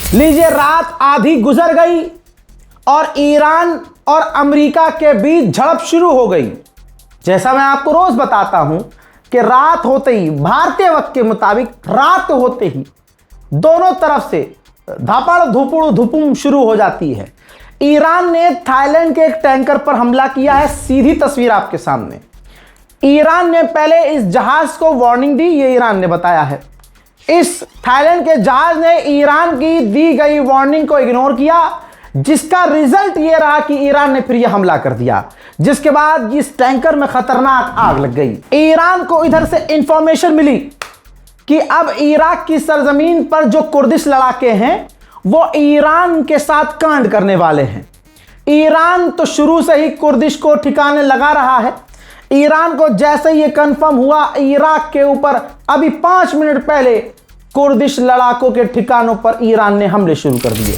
लीजिए, रात आधी गुजर गई और ईरान और अमेरिका के बीच झड़प शुरू हो गई। जैसा मैं आपको रोज बताता हूं कि रात होते ही, भारतीय वक्त के मुताबिक रात होते ही दोनों तरफ से धापड़ धुपुड़ धुपुम शुरू हो जाती है। ईरान ने थाईलैंड के एक टैंकर पर हमला किया है। सीधी तस्वीर आपके सामने। ईरान ने पहले इस जहाज को वार्निंग दी, ये ईरान ने बताया है। इस थाईलैंड के जहाज ने ईरान की दी गई वार्निंग को इग्नोर किया, जिसका रिजल्ट ये रहा कि ईरान ने फिर यह हमला कर दिया, जिसके बाद इस टैंकर में खतरनाक आग लग गई। ईरान को इधर से इंफॉर्मेशन मिली कि अब इराक की सरजमीन पर जो कुर्दिश लड़ाके हैं वो ईरान के साथ कांड करने वाले हैं। ईरान तो शुरू से ही कुर्दिश को ठिकाने लगा रहा है। ईरान को जैसे ही ये कंफर्म हुआ, इराक के ऊपर अभी 5 मिनट पहले कुर्दिश लड़ाकों के ठिकानों पर ईरान ने हमले शुरू कर दिए।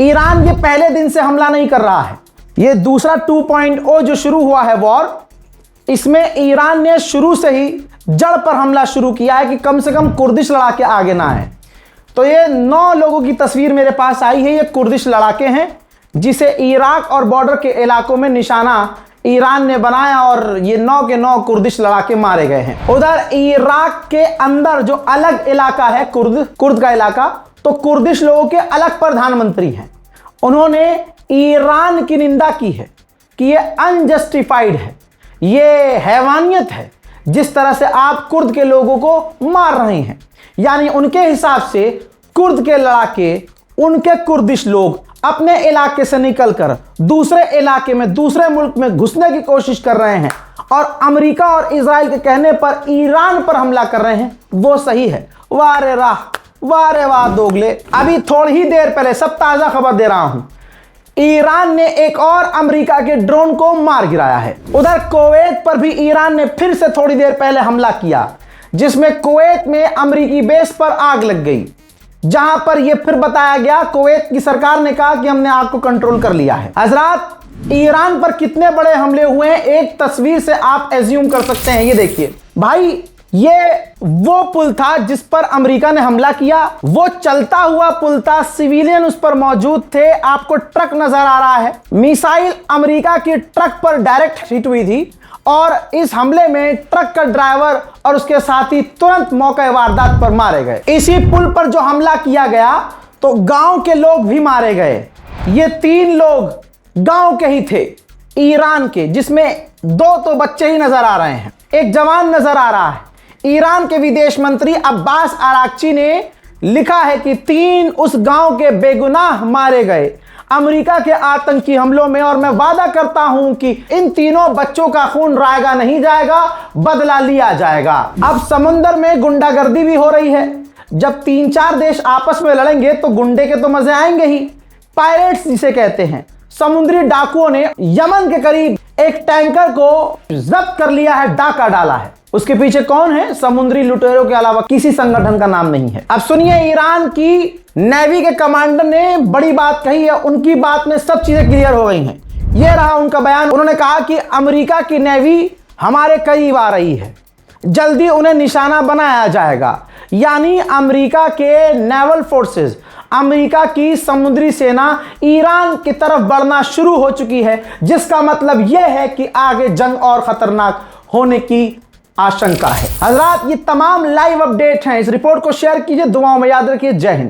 ईरान ये पहले दिन से हमला नहीं कर रहा है। ये दूसरा 2.0 जो शुरू हुआ है वॉर, इसमें ईरान ने शुरू से ही जड़ पर हमला शुरू किया है कि कम से कम कुर्दिश लड़ाके आगे ना आए। तो ये 9 लोगों की तस्वीर मेरे पास आई है। ये कुर्दिश लड़ाके हैं जिसे इराक और बॉर्डर के इलाकों में निशाना ईरान ने बनाया और ये 9 के 9 कुर्दिश लड़ाके मारे गए हैं। उधर इराक के अंदर जो अलग इलाका है कुर्द का इलाका, तो कुर्दिश लोगों के अलग प्रधानमंत्री हैं। उन्होंने ईरान की निंदा की है कि ये अनजस्टिफाइड है, ये हैवानियत है जिस तरह से आप कुर्द के लोगों को मार रहे हैं। यानी उनके हिसाब से कुर्द के लड़ाके, उनके कुर्दिश लोग अपने इलाके से निकलकर दूसरे इलाके में, दूसरे मुल्क में घुसने की कोशिश कर रहे हैं और अमेरिका और इजराइल के कहने पर ईरान पर हमला कर रहे हैं। वो सही है। वारे राह, वारे वाह दोगले। अभी थोड़ी ही देर पहले, सब ताजा खबर दे रहा हूं, ईरान ने एक और अमेरिका के ड्रोन को मार गिराया है। उधर कुवैत पर भी ईरान ने फिर से थोड़ी देर पहले हमला किया, जिसमें कुवैत में अमेरिकी बेस पर आग लग गई, जहां पर यह फिर बताया गया, कुवैत की सरकार ने कहा कि हमने आग को कंट्रोल कर लिया है। हजरात, ईरान पर कितने बड़े हमले हुए हैं एक तस्वीर से आप एज्यूम कर सकते हैं। ये देखिए भाई, ये वो पुल था जिस पर अमेरिका ने हमला किया। वो चलता हुआ पुल था, सिविलियन उस पर मौजूद थे। आपको ट्रक नजर आ रहा है। मिसाइल अमेरिका की ट्रक पर डायरेक्ट हिट हुई थी और इस हमले में ट्रक का ड्राइवर और उसके साथी तुरंत मौके वारदात पर मारे गए। इसी पुल पर जो हमला किया गया तो गांव के लोग भी मारे गए। ये 3 लोग गांव के ही थे, ईरान के, जिसमें 2 तो बच्चे ही नजर आ रहे हैं, एक जवान नजर आ रहा है। ईरान के विदेश मंत्री अब्बास अराक्ची ने लिखा है कि 3 उस गांव के बेगुनाह मारे गए अमेरिका के आतंकी हमलों में, और मैं वादा करता हूं कि इन तीनों बच्चों का खून रायगा नहीं जाएगा, बदला लिया जाएगा। अब समुद्र में गुंडागर्दी भी हो रही है। जब 3-4 देश आपस में लड़ेंगे तो गुंडे के तो मजे आएंगे ही। पायरेट्स जिसे कहते हैं, समुद्री डाकुओं ने यमन के करीब एक टैंकर को जब्त कर लिया है, डाका डाला है। उसके पीछे कौन है? समुद्री लुटेरों के अलावा किसी संगठन का नाम नहीं है। अब सुनिए, ईरान की नेवी के कमांडर ने बड़ी बात कही है, उनकी बात में सब चीजें क्लियर हो गई हैं। यह रहा उनका बयान। उन्होंने कहा कि अमेरिका की नेवी हमारे करीब आ रही है, जल्दी उन्हें निशाना बनाया जाएगा। यानी अमेरिका के नेवल फोर्सेस, अमेरिका की समुद्री सेना ईरान की तरफ बढ़ना शुरू हो चुकी है, जिसका मतलब यह है कि आगे जंग और खतरनाक होने की आशंका है। हजरात, ये तमाम लाइव अपडेट हैं। इस रिपोर्ट को शेयर कीजिए, दुआओं में याद रखिए। जय हिंद।